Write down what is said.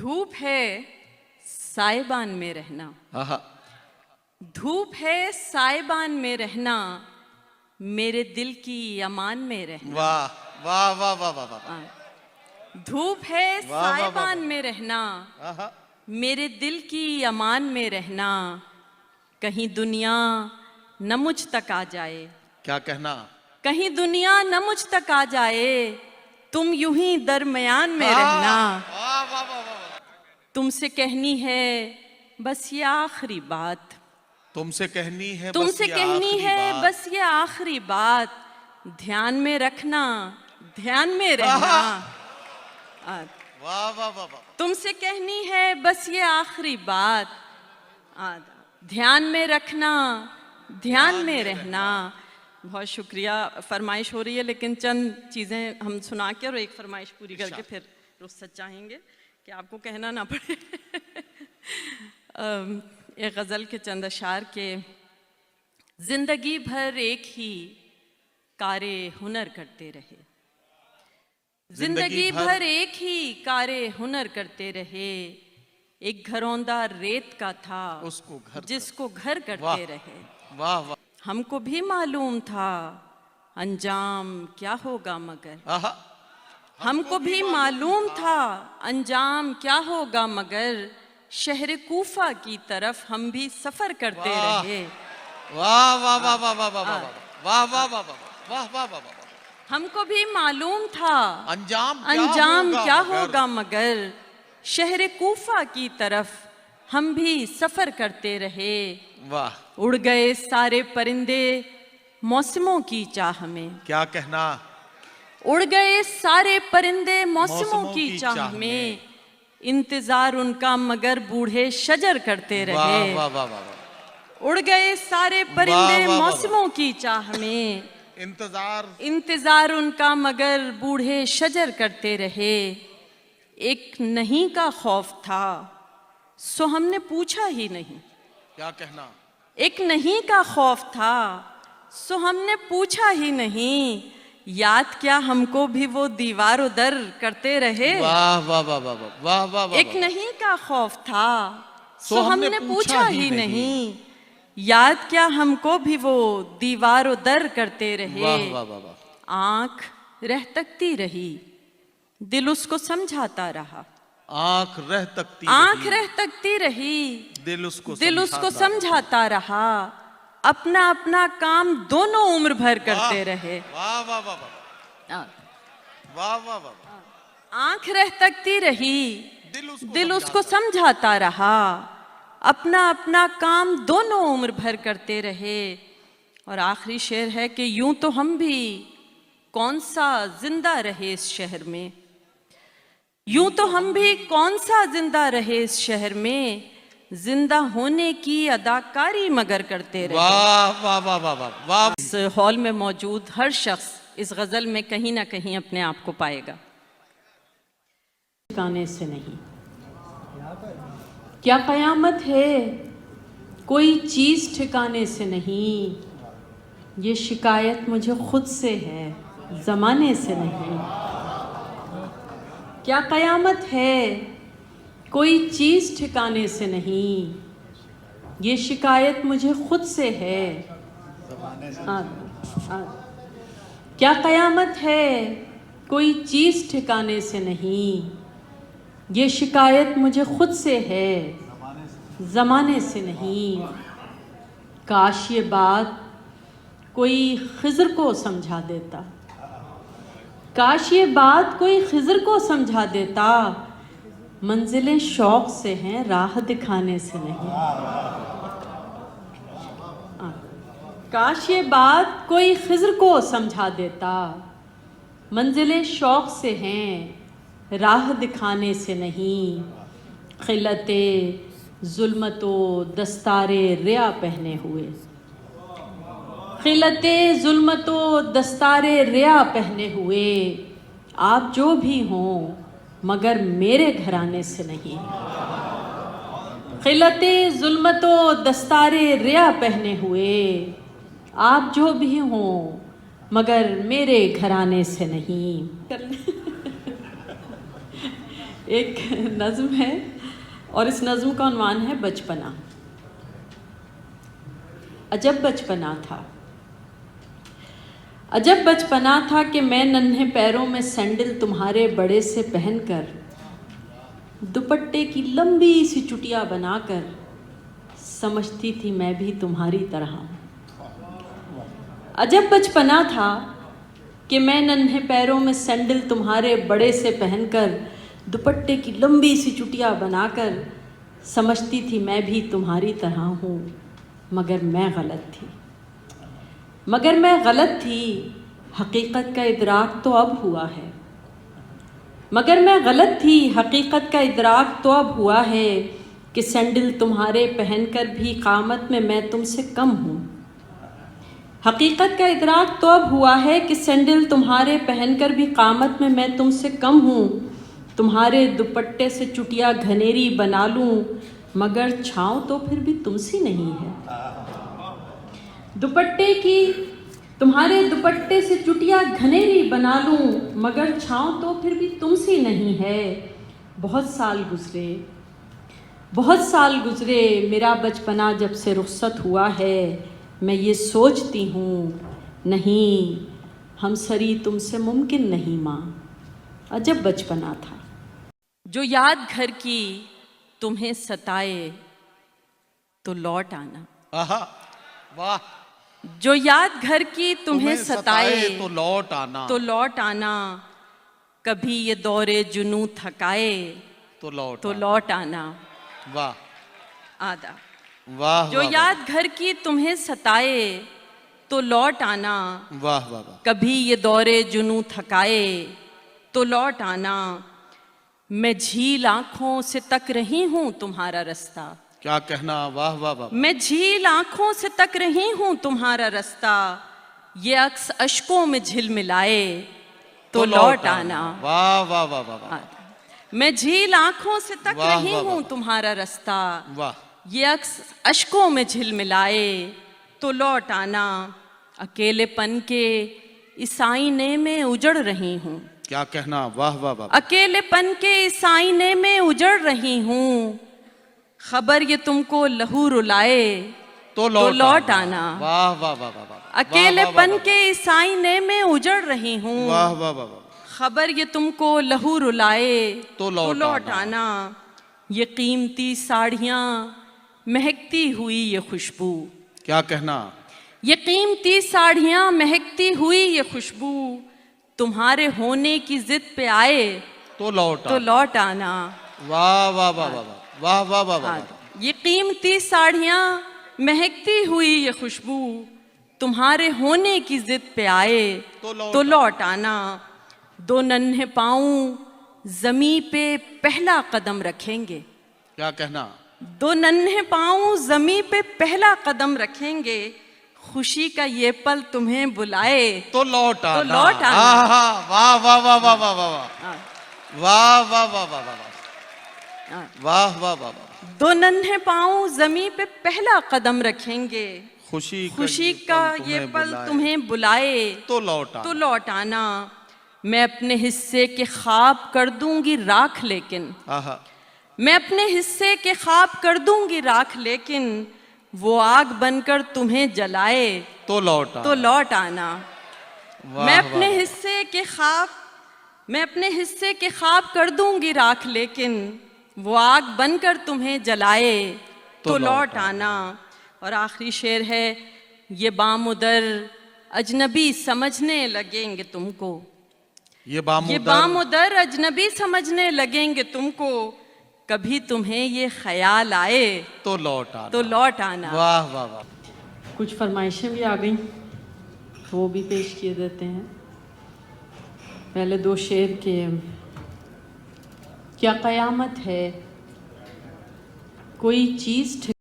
धूप है साइबान में रहना, धूप है साइबान में रहना, मेरे दिल की अमान में रहना। वाह वाह वाह वाह वाह वाह। धूप है साइबान में रहना, आहा। मेरे दिल की अमान में रहना, कहीं दुनिया न मुझ तक आ जाए। क्या कहना? कहीं दुनिया न मुझ तक आ जाए, तुम यूं ही दरमियान में रहना। वाह वाह वाह वाह। तुमसे कहनी है बस ये आखिरी बात, तुमसे कहनी है तुमसे कहनी है बस ये आखिरी बात, ध्यान में रखना, ध्यान में रहना। वाह वाह वाह वाह। तुमसे कहनी है बस ये आखिरी बात, ध्यान में रखना, ध्यान में रहना। बहुत शुक्रिया। फरमाइश हो रही है लेकिन चंद चीज़ें हम सुना के और एक फरमाइश पूरी करके फिर रुखसत चाहेंगे कि आपको कहना ना पड़े। एक गज़ल के चंद अशार के, जिंदगी भर एक ही कारे हुनर करते रहे, जिंदगी भर एक ही कारे हुनर करते रहे, एक घरौंदा रेत का था उसको घर जिसको घर करते रहे। वाह वाह। हमको भी मालूम था अंजाम क्या होगा मगर, हमको भी मालूम था अंजाम क्या होगा मगर, शहर कूफा की तरफ हम भी सफर करते रहे। वाह वाह वाह वाह वाह वाह वाह वाह वाह वाह वाह वाह वाह। हमको भी मालूम था अंजाम क्या होगा मगर, शहर कूफा की तरफ हम भी सफर करते रहे। वाह। उड़ गए सारे परिंदे मौसमों की चाह में, क्या कहना? उड़ गए सारे परिंदे मौसमों की चाह में, इंतजार उनका मगर बूढ़े शजर करते रहे। वाह वाह वाह वाह। उड़ गए सारे परिंदे मौसमों की चाह में, इंतजार उनका मगर बूढ़े शजर करते रहे। एक नहीं का खौफ था सो हमने पूछा ही नहीं, क्या कहना? एक नहीं का खौफ था सो हमने पूछा ही नहीं, याद क्या हमको भी वो दीवार उधर करते रहे। वाह वाह वाह वाह वाह वाह वाह। एक नहीं का खौफ था सो हमने पूछा ही नहीं, याद क्या हमको भी वो दीवार उधर करते रहे। वाह वाह वाह वाह। आंख रह तकती रही, दिल उसको समझाता रहा। आंख रह तकती रही, दिल उसको समझाता रहा। अपना अपना काम दोनों उम्र भर करते रहे। वाह वाह वाह वाह वाह वाह वाह। आंख रह तकती रही, दिल उसको समझाता रहा। अपना अपना काम दोनों उम्र भर करते रहे। और आखिरी शेर है कि यूं तो हम भी कौन सा जिंदा रहे इस शहर में, यूं तो हम भी कौन सा जिंदा रहे इस शहर में, जिंदा होने की अदाकारी मगर करते रहे। वाह वाह वाह वाह वाह वाह। इस हॉल में मौजूद हर शख्स इस गजल में कहीं ना कहीं अपने आप को पाएगा। ठिकाने से नहीं, क्या कयामत है कोई चीज ठिकाने से नहीं, ये शिकायत मुझे खुद से है जमाने से नहीं। क्या कयामत है कोई चीज़ ठिकाने से नहीं, ये शिकायत मुझे खुद से है। क्या कयामत है कोई चीज़ ठिकाने से नहीं, ये शिकायत मुझे खुद से है ज़माने से नहीं। काश ये बात कोई खिज़र को समझा देता, काश ये बात कोई खिज़र को समझा देता, मंजिलें शौक से हैं राह दिखाने से नहीं। काश ये बात कोई खिज़र को समझा देता, मंजिलें शौक से हैं राह दिखाने से नहीं। खिलते जुल्मतो दस्तारे रिया पहने हुए, खिलते जुल्मतो दस्तारे रिया पहने हुए, आप जो भी हों मगर मेरे घराने से नहीं। खिलते जुल्मतो दस्तारे रिया पहने हुए, आप जो भी हों मगर मेरे घराने से नहीं। ایک نظم ہے اور اس نظم کا عنوان ہے بچپنا۔ عجب بچپنا تھا، عجب بچپنا تھا کہ میں ننھے پیروں میں سینڈل تمہارے بڑے سے پہن کر، دوپٹے کی لمبی سی چٹیا بنا کر، سمجھتی تھی میں بھی تمہاری طرح ہوں۔ عجب بچپنا تھا کہ میں ننھے پیروں میں سینڈل تمہارے بڑے سے پہن کر، دوپٹے کی لمبی سی چٹیا بنا کر، سمجھتی تھی میں بھی تمہاری طرح ہوں، مگر میں غلط تھی، مگر میں غلط تھی، حقیقت کا ادراک تو اب ہوا ہے، مگر میں غلط تھی، حقیقت کا ادراک تو اب ہوا ہے کہ سینڈل تمہارے پہن کر بھی قامت میں تم سے کم ہوں۔ حقیقت کا ادراک تو اب ہوا ہے کہ سینڈل تمہارے پہن کر بھی قامت میں تم سے کم ہوں۔ تمہارے دوپٹے سے چٹیا گھنیری بنا لوں، مگر چھاؤں تو پھر بھی تم سی نہیں ہے۔ تمہارے دوپٹے سے چٹیا گھنیری بنا لوں، مگر چھاؤں تو پھر بھی تم سی نہیں ہے۔ بہت سال گزرے میرا بچپنا جب سے رخصت ہوا ہے، میں یہ سوچتی ہوں نہیں ہمسری تم سے ممکن نہیں ماں۔ عجب بچپنا تھا۔ جو یاد گھر کی تمہیں ستائے تو لوٹ آنا، آہا واہ، جو یاد گھر کی تمہیں ستائے تو لوٹ آنا، کبھی یہ دور جنوں تھکائے تو لوٹ آنا۔ واہ آدھا۔ واہ، جو یاد گھر کی تمہیں ستائے تو لوٹ آنا، واہ واہ واہ، کبھی یہ دور جنوں تھکائے تو لوٹ آنا۔ میں جھیل آنکھوں سے تک رہی ہوں تمہارا رستہ، کیا کہنا، واہ واہ واہ، میں جھیل آنکھوں سے تک رہی ہوں تمہارا رستہ، یہ عکس اشکوں میں جھلملائے تو لوٹ آنا۔ واہ واہ واہ واہ واہ، میں جھیل آنکھوں سے تک واہ رہی واہ ہوں واہ، تمہارا رستہ، واہ، یہ عکس اشکوں میں جھلملائے تو لوٹ آنا۔ اکیلے پن کے اس آئینے میں اجڑ رہی ہوں، کیا کہنا، واہ واہ واہ، اکیلے پن کے اس آئینے میں اجڑ رہی ہوں، خبر یہ تم کو لہو رلائے تو لوٹ آنا۔ واہ واہ واہ واہ، اکیلے پن کے اس آئینے میں اجڑ رہی ہوں، واہ واہ واہ واہ، خبر یہ تم کو لہو رلائے تو لوٹ آنا۔ یہ قیمتی ساڑیاں مہکتی ہوئی یہ خوشبو، کیا کہنا، یہ قیمتی ساڑیاں مہکتی ہوئی یہ خوشبو، تمہارے ہونے کی ضد پہ آئے تو لوٹ آنا۔ واہ واہ واہ واہ واہ واہ واہ واہ، یہ قیمتی ساڑیاں مہکتی ہوئی یہ خوشبو، تمہارے ہونے کی ضد پہ آئے تو لوٹ آنا۔ دو ننھے پاؤں زمیں پہ پہلا قدم رکھیں گے، کیا کہنا، دو ننھے پاؤں زمیں پہ پہلا قدم رکھیں گے، خوشی کا یہ پل تمہیں بلائے تو لوٹ آنا، لوٹ آنا۔ آہا، واہ واہ واہ واہ واہ واہ، واہ واہ واہ واہ واہ، واہ واہ واہ، دو ننھے پاؤں زمیں پہ پہلا قدم رکھیں گے، خوشی کا یہ پل تمہیں بلائے تو لوٹ آنا۔ میں اپنے حصے کے خواب کر دوں گی راکھ، لیکن آہا، میں اپنے حصے کے خواب کر دوں گی راکھ، لیکن وہ آگ بن کر تمہیں جلائے تو لوٹ آنا۔ میں اپنے حصے کے خواب کر دوں گی راکھ، لیکن وہ آگ بن کر تمہیں جلائے تو لوٹ آنا۔ اور آخری شعر ہے، یہ بام ادر اجنبی سمجھنے لگیں گے تم کو، یہ بام ادر اجنبی سمجھنے لگیں گے تم کو، کبھی تمہیں یہ خیال آئے تو لوٹ آنا۔ واہ واہ واہ، کچھ فرمائشیں بھی آ گئیں تو وہ بھی پیش کیے دیتے ہیں۔ پہلے دو شعر کے، کیا قیامت ہے کوئی چیز